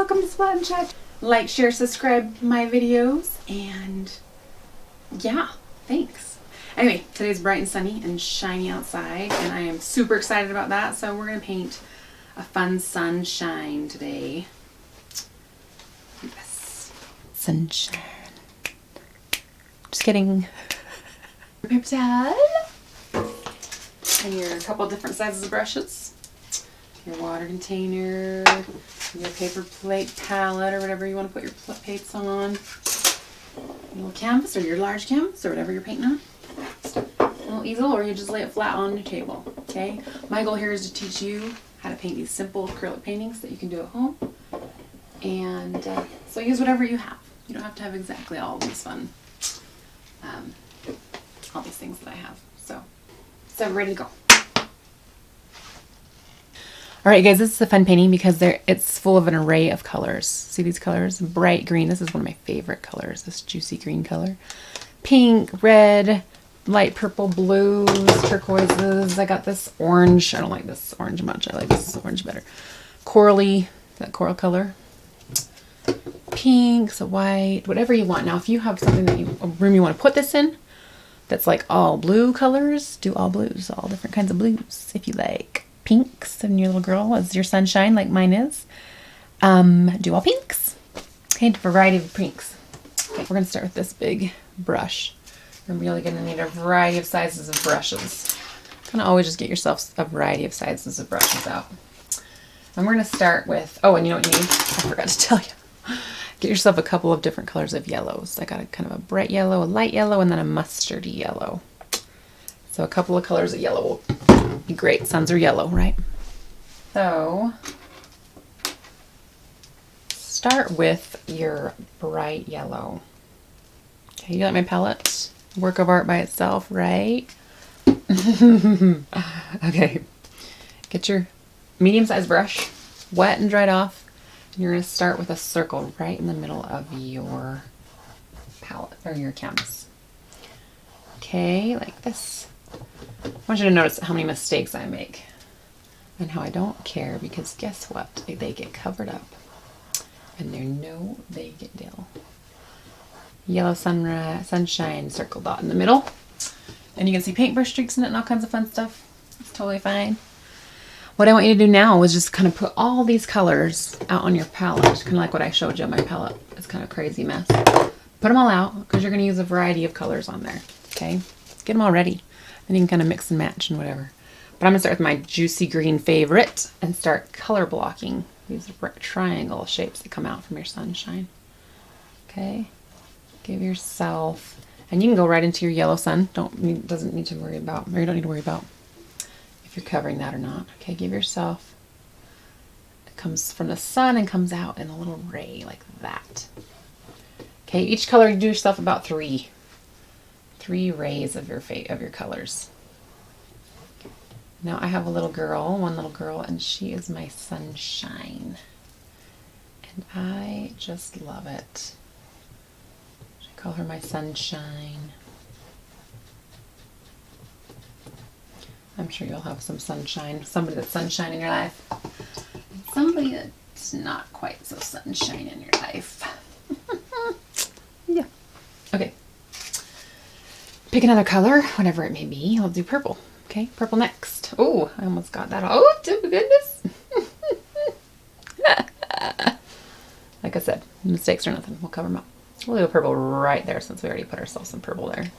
welcome to Splat and Chat. Like, share, subscribe my videos, and yeah, thanks. Anyway, today's bright and sunny and shiny outside, and I am super excited about that. So we're gonna paint a fun sunshine today. Yes, sunshine. Just kidding. Paper towel and your couple different sizes of brushes. Your water container, your paper plate palette, or whatever you want to put your plates on. A little canvas, or your large canvas, or whatever you're painting on. A little easel, or you just lay it flat on your table. Okay. My goal here is to teach you how to paint these simple acrylic paintings that you can do at home. And so use whatever you have. You don't have to have exactly all these fun, all these things that I have. So ready to go. Alright guys, this is a fun painting because it's full of an array of colors. See these colors? Bright green. This is one of my favorite colors, this juicy green color. Pink, red, light purple, blues, turquoises. I got this orange. I don't like this orange much. I like this orange better. Corally, that coral color. Pinks, white, whatever you want. Now if you have something that a room you want to put this in that's like all blue colors, do all blues, all different kinds of blues if you like. Pinks, and your little girl is your sunshine like mine is. Do all pinks. Okay, a variety of pinks. Okay, we're going to start with this big brush. You're really going to need a variety of sizes of brushes. Kind of always just get yourself a variety of sizes of brushes out. And we're going to start with, oh, and you know what you need? I forgot to tell you. Get yourself a couple of different colors of yellows. I got a kind of a bright yellow, a light yellow, and then a mustardy yellow. So a couple of colors of yellow will be great. Suns are yellow, right? So start with your bright yellow. Okay, you like my palette? Work of art by itself, right? Okay. Get your medium-sized brush, wet and dried off. And you're going to start with a circle right in the middle of your palette or your canvas. Okay, like this. I want you to notice how many mistakes I make and how I don't care, because guess what? They get covered up and they're no big deal. Yellow sunshine circle dot in the middle, and you can see paintbrush streaks in it and all kinds of fun stuff. It's totally fine. What I want you to do now is just kind of put all these colors out on your palette, kind of like what I showed you on my palette. It's kind of a crazy mess. Put them all out because you're going to use a variety of colors on there. Okay, get them all ready. Then you can kind of mix and match and whatever. But I'm going to start with my juicy green favorite and start color blocking these triangle shapes that come out from your sunshine. Okay, give yourself, and you can go right into your yellow sun. Doesn't need to worry about, or you don't need to worry about if you're covering that or not. Okay, give yourself, it comes from the sun and comes out in a little ray like that. Okay, each color you do yourself about three rays of your colors. Now I have one little girl, and she is my sunshine. And I just love it. I call her my sunshine. I'm sure you'll have some sunshine, somebody that's sunshine in your life. Somebody that's not quite so sunshine in your life. Yeah. Okay. Pick another color, whatever it may be. I'll do purple. Okay, purple next. Oh, I almost got that. Oh, goodness. Like I said, mistakes are nothing. We'll cover them up. We'll do a purple right there since we already put ourselves some purple there.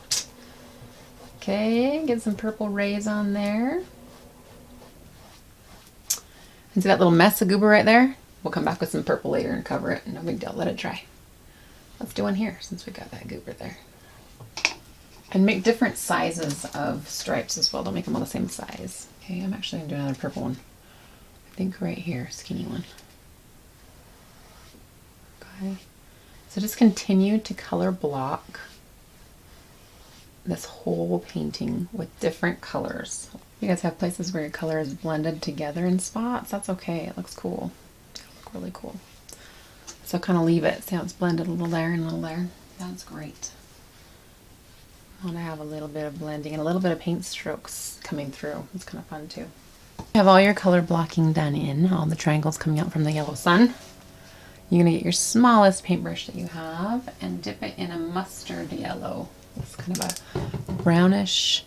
Okay, get some purple rays on there. And see that little mess of goober right there? We'll come back with some purple later and cover it. No big deal. Let it dry. Let's do one here since we got that goober there. And make different sizes of stripes as well. Don't make them all the same size. Okay, I'm actually going to do another purple one. I think right here, skinny one. Okay. So just continue to color block this whole painting with different colors. You guys have places where your color is blended together in spots. That's okay. It looks cool. It'll look really cool. So kind of leave it. See how it's blended a little there and a little there? That's great. I want to have a little bit of blending and a little bit of paint strokes coming through. It's kind of fun too. You have all your color blocking done in, all the triangles coming out from the yellow sun. You're gonna get your smallest paintbrush that you have and dip it in a mustard yellow. It's kind of a brownish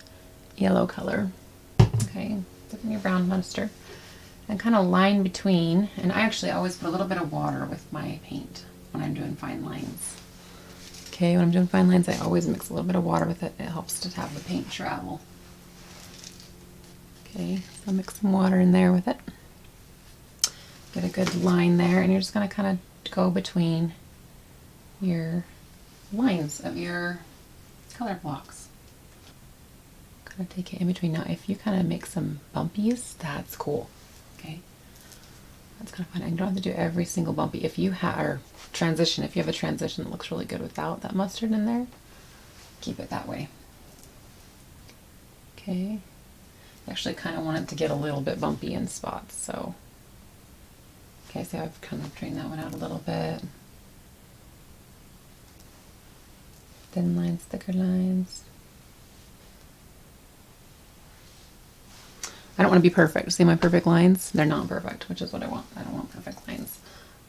yellow color. Okay, dip in your brown mustard and kind of line between, and I actually always put a little bit of water with my paint when I'm doing fine lines. Okay, when I'm doing fine lines, I always mix a little bit of water with it. It helps to have the paint travel. Okay, so mix some water in there with it. Get a good line there, and you're just going to kind of go between your lines of your color blocks. Kind of take it in between. Now, if you kind of make some bumpies, that's cool. Okay, that's kind of fun. And you don't have to do every single bumpy. If you have, or transition, if you have a transition that looks really good without that mustard in there, keep it that way. Okay, I actually kind of want it to get a little bit bumpy in spots, so. Okay, so I've kind of drained that one out a little bit. Thin lines, thicker lines. I don't want to be perfect. See my perfect lines? They're not perfect, which is what I want. I don't want perfect lines.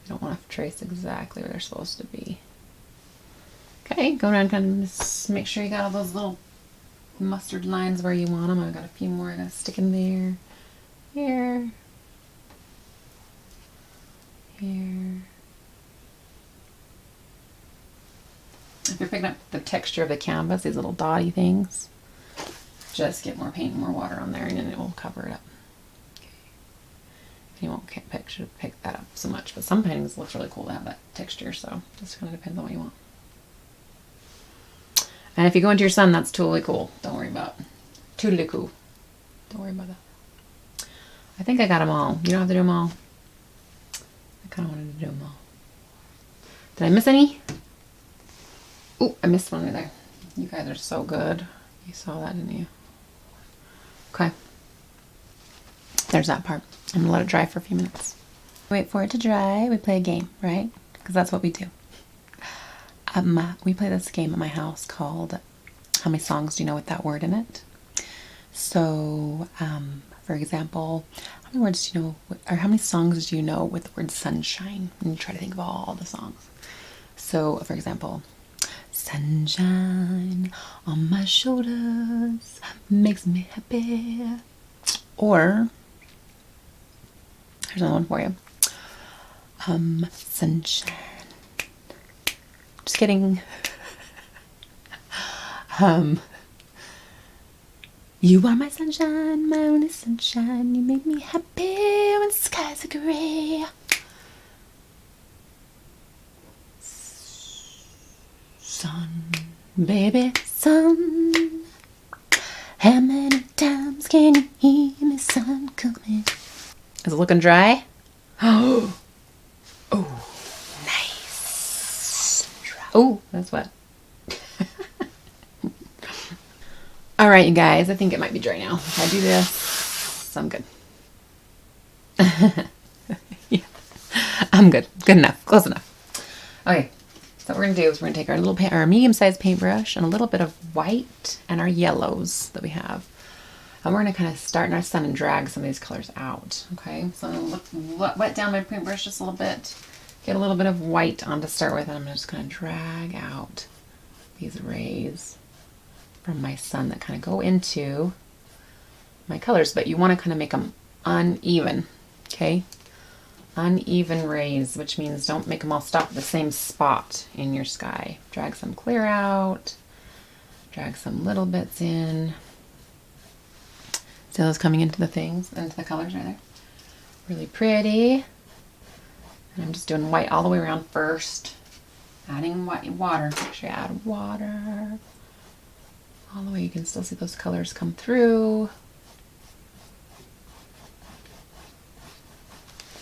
I don't want to trace exactly where they're supposed to be. Okay, go around and just make sure you got all those little mustard lines where you want them. I've got a few more I'm going to stick in there. Here. Here. If you're picking up the texture of the canvas, these little dotty things, just get more paint and more water on there and then it will cover it up. Okay. You won't pick that up so much, but some paintings it looks really cool to have that texture, so just kind of depends on what you want. And if you go into your sun, that's totally cool. Don't worry about it. Totally cool. Don't worry about that. I think I got them all. You don't have to do them all. I kind of wanted to do them all. Did I miss any? Oh, I missed one right there. You guys are so good. You saw that, didn't you? Okay. There's that part. I'm gonna let it dry for a few minutes. Wait for it to dry. We play a game, right? Because that's what we do. We play this game at my house called How Many Songs Do You Know With That Word in It? So, for example, how many words do you know, or how many songs do you know with the word sunshine? And you try to think of all the songs. So, for example, sunshine on my shoulders makes me happy. Or, here's another one for you. Sunshine. Just kidding. You are my sunshine, my only sunshine. You make me happy when skies are gray. Sun, baby, sun. How many times can you hear me, sun coming? Is it looking dry? Oh, nice. Oh, that's wet. All right, you guys, I think it might be dry now. If I do this, I'm good. Yeah, I'm good. Good enough. Close enough. Okay, so what we're going to do is we're going to take our medium-sized paintbrush and a little bit of white and our yellows that we have. And we're going to kind of start in our sun and drag some of these colors out. Okay, so I'm going to wet down my paintbrush just a little bit. Get a little bit of white on to start with, and I'm just going to drag out these rays from my sun that kind of go into my colors, but you want to kind of make them uneven, okay? Uneven rays, which means don't make them all stop at the same spot in your sky. Drag some clear out, drag some little bits in. See those coming into the things, into the colors right there? Really pretty. And I'm just doing white all the way around first. Adding white water. Make sure you add water. All the way, you can still see those colors come through.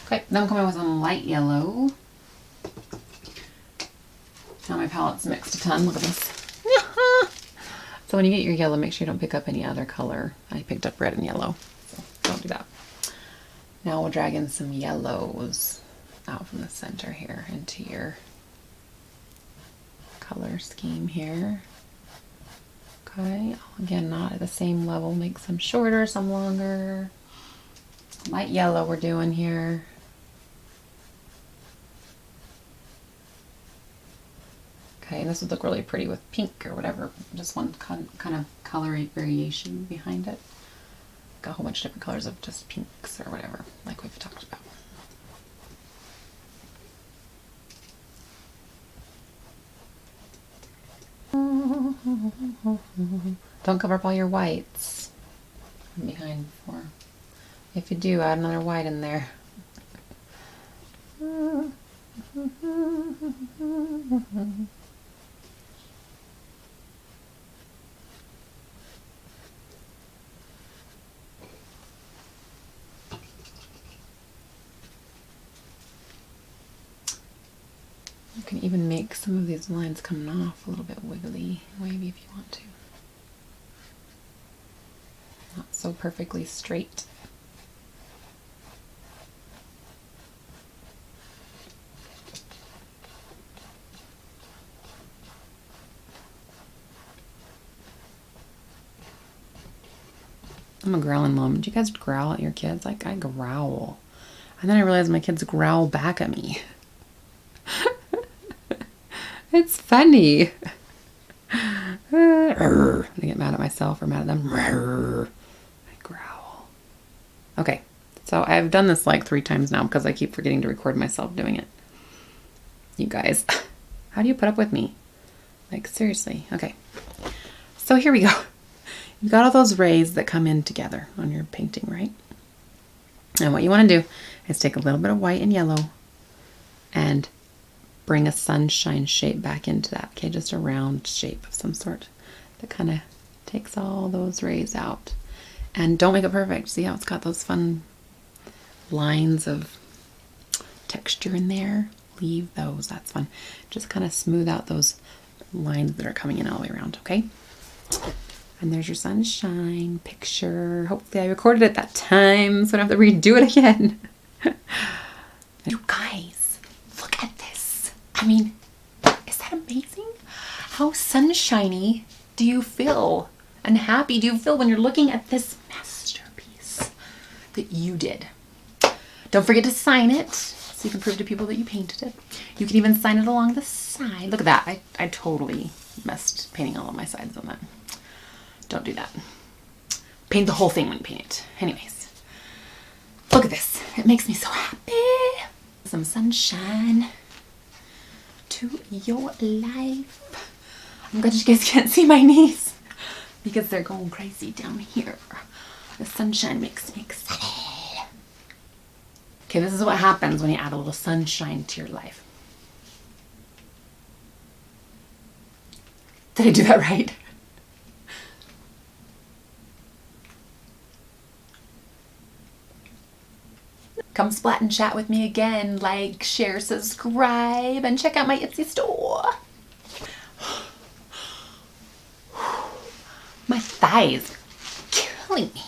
Okay, then I'm coming with some light yellow. Now my palette's mixed a ton. Look at this. So when you get your yellow, make sure you don't pick up any other color. I picked up red and yellow, so don't do that. Now we'll drag in some yellows out from the center here into your color scheme here. Okay, again, not at the same level. Make some shorter, some longer. Light yellow we're doing here. Okay, and this would look really pretty with pink or whatever. Just one kind of color variation behind it. Got a whole bunch of different colors of just pinks or whatever, like we've talked about. Don't cover up all your whites behind before. If you do, add another white in there. You can even make some of these lines coming off a little bit wiggly, wavy if you want to. Not so perfectly straight. I'm a growling mom. Do you guys growl at your kids? Like, I growl. And then I realized my kids growl back at me. It's funny. I get mad at myself or mad at them. I growl. Okay, so I've done this like 3 times now because I keep forgetting to record myself doing it. You guys, how do you put up with me? Like, seriously. Okay, so here we go. You've got all those rays that come in together on your painting, right? And what you want to do is take a little bit of white and yellow and bring a sunshine shape back into that. Okay, just a round shape of some sort that kind of takes all those rays out. And don't make it perfect. See how it's got those fun lines of texture in there? Leave those, that's fun. Just kind of smooth out those lines that are coming in all the way around, okay? And there's your sunshine picture. Hopefully I recorded it that time so I don't have to redo it again. You guys, look at this. I mean, is that amazing? How sunshiny do you feel and happy do you feel when you're looking at this masterpiece that you did? Don't forget to sign it so you can prove to people that you painted it. You can even sign it along the side. Look at that. I totally messed painting all of my sides on that. Don't do that. Paint the whole thing when you paint it. Anyways, look at this. It makes me so happy. Some sunshine to your life. I'm glad you guys can't see my knees because they're going crazy down here. The sunshine makes me excited. Okay, this is what happens when you add a little sunshine to your life. Did I do that right? Come splat and chat with me again. Like, share, subscribe, and check out my Etsy store. My thighs are killing me.